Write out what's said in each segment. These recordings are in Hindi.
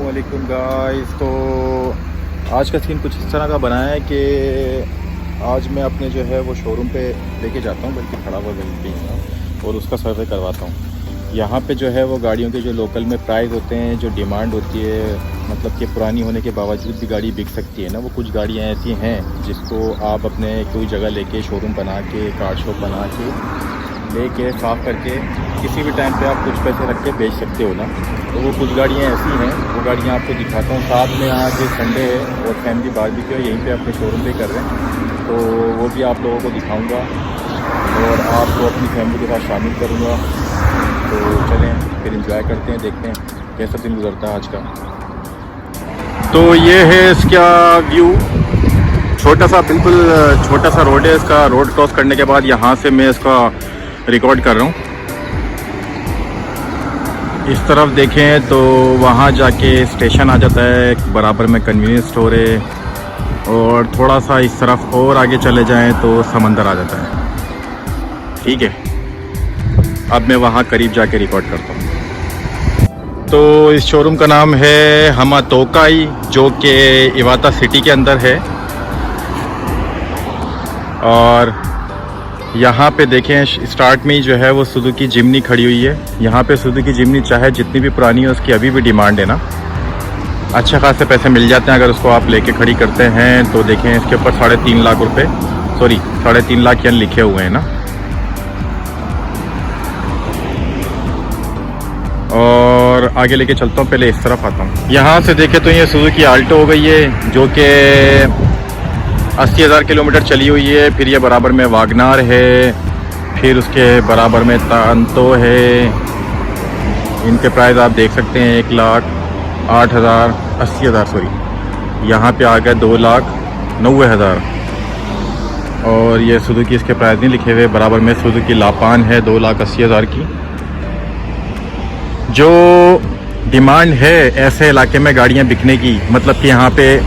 अस्सलामुअलैकुम गाइस। तो आज का सीन कुछ इस तरह का बना है कि आज मैं अपने जो है वो शोरूम पे लेके जाता हूँ, बल्कि खड़ा हुआ भी और उसका सर्वे करवाता हूँ। यहाँ पे जो है वो गाड़ियों के जो लोकल में प्राइस होते हैं, जो डिमांड होती है, मतलब कि पुरानी होने के बावजूद भी गाड़ी बिक सकती है ना, वो कुछ गाड़ियाँ ऐसी हैं जिसको आप अपने कोई जगह लेके शोरूम बना के, कार शॉप बना के लेके साफ़ करके किसी भी टाइम पे आप कुछ पैसे रख के बेच सकते हो ना। तो वो कुछ गाड़ियाँ ऐसी हैं, वो गाड़ियाँ आपको दिखाता हूँ। साथ में आज संडे है और फैमिली बारबेक्यू यहीं पे अपने शोरूम पे कर रहे हैं, तो वो भी आप लोगों को दिखाऊंगा और आपको अपनी फैमिली के साथ शामिल करूँगा। तो चलें फिर एंजॉय करते हैं, देखते हैं कैसा दिन गुजरता है आज का। तो ये है इसका व्यू, छोटा सा, बिल्कुल छोटा सा रोड है। इसका रोड क्रॉस करने के बाद यहाँ से मैं इसका रिकॉर्ड कर रहा हूँ। इस तरफ देखें तो वहाँ जाके स्टेशन आ जाता है, बराबर में कन्वीनियंस स्टोर है, और थोड़ा सा इस तरफ और आगे चले जाएं तो समंदर आ जाता है। ठीक है, अब मैं वहाँ करीब जाके रिकॉर्ड करता हूँ। तो इस शोरूम का नाम है हमा तोकाई, जो कि इवाता सिटी के अंदर है। और यहाँ पे देखें स्टार्ट में ही जो है वो सुजुकी जिमनी खड़ी हुई है। यहाँ पे सुजुकी जिमनी चाहे जितनी भी पुरानी है, उसकी अभी भी डिमांड है ना, अच्छे खासे पैसे मिल जाते हैं अगर उसको आप लेके खड़ी करते हैं। तो देखें इसके ऊपर 3.5 लाख रुपए, सॉरी 3.5 लाख यन लिखे हुए हैं ना। और आगे लेके चलता हूँ, पहले इस तरफ आता हूँ। यहाँ से देखें तो ये सुजुकी आल्टो हो गई है, जो कि 80,000 किलोमीटर चली हुई है। फिर ये बराबर में वागनार है, फिर उसके बराबर में तांतो है। इनके प्राइस आप देख सकते हैं, 1,08,000, 80,000 सॉरी, यहाँ पे आ गए 2,90,000। और ये सुजुकी, इसके प्राइस नहीं लिखे हुए। बराबर में सुजुकी लापान है 2,80,000 की। जो डिमांड है ऐसे इलाके में गाड़ियाँ बिकने की, मतलब कि यहाँ पे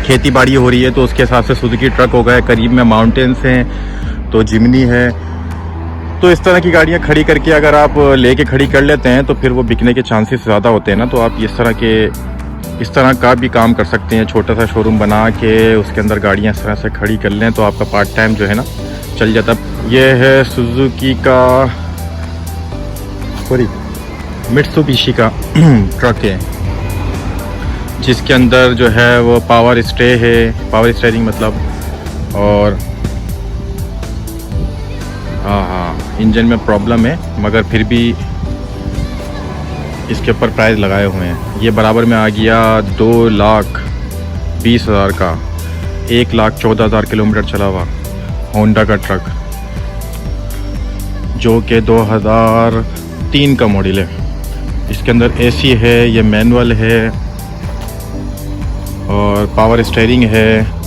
खेती बाड़ी हो रही है, तो उसके हिसाब से सुजुकी ट्रक हो गए, करीब में माउंटेन्स हैं तो जिमनी है। तो इस तरह की गाड़ियाँ खड़ी करके अगर आप लेके खड़ी कर लेते हैं तो फिर वो बिकने के चांसेस ज़्यादा होते हैं ना। तो आप इस तरह का भी काम कर सकते हैं, छोटा सा शोरूम बना के उसके अंदर गाड़ियाँ इस तरह से खड़ी कर लें, तो आपका पार्ट टाइम जो है ना चल जाता। ये है सुजुकी का, सॉरी मित्सुबिशी का ट्रक है, जिसके अंदर जो है वो पावर स्टे है, पावर स्टीयरिंग मतलब। और हाँ, इंजन में प्रॉब्लम है, मगर फिर भी इसके ऊपर प्राइस लगाए हुए हैं। ये बराबर में आ गया 2,20,000 का, 1,14,000 किलोमीटर चला हुआ होंडा का ट्रक, जो कि 2003 का मॉडल है। इसके अंदर एसी है, ये मैनुअल है और पावर स्टीयरिंग है।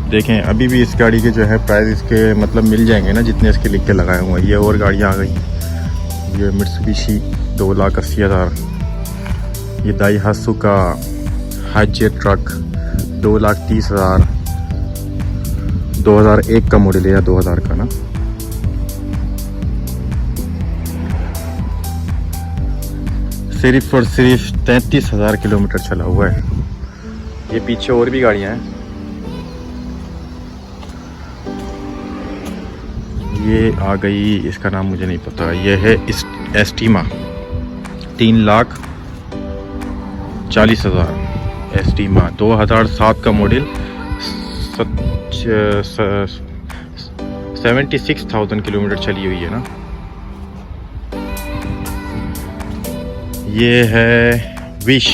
देखें अभी भी इस गाड़ी के जो है प्राइस इसके मतलब मिल जाएंगे ना, जितने इसके लिख के लगाए हुए हैं। ये और गाड़ियाँ आ गई, ये मित्सुबिशी 2,80,000, ये दाइहात्सु का हाइजेट ट्रक 2,30,000, 2001 का मॉडल है या 2000 का ना। सिर्फ और सिर्फ 33,000 किलोमीटर चला हुआ है। ये पीछे और भी गाड़ियाँ हैं। ये आ गई, इसका नाम मुझे नहीं पता। ये है एस्टीमा 3,40,000, एस्टीमा 2007 का मॉडल, 76,000 किलोमीटर चली हुई है ना। ये है विश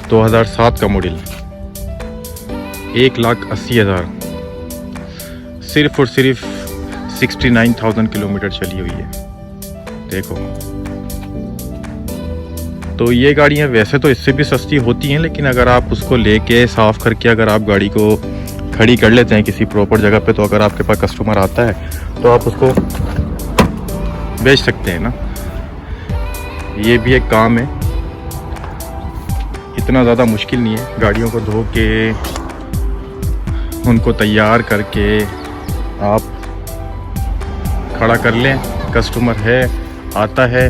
2007 का मॉडल, 1,80,000, सिर्फ और सिर्फ 69,000 किलोमीटर चली हुई है। देखो, तो ये गाड़ियाँ वैसे तो इससे भी सस्ती होती हैं, लेकिन अगर आप उसको लेके साफ़ करके अगर आप गाड़ी को खड़ी कर लेते हैं किसी प्रॉपर जगह पे, तो अगर आपके पास कस्टमर आता है तो आप उसको बेच सकते हैं ना। ये भी एक काम है, इतना ज़्यादा मुश्किल नहीं है। गाड़ियों को धो के उनको तैयार करके आप खड़ा कर लें, कस्टमर है आता है,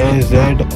AZ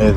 AZ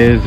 AZ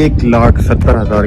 1,70,000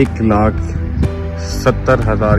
1,70,000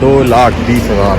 2,20,000.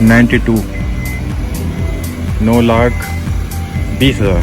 92 9,20,000.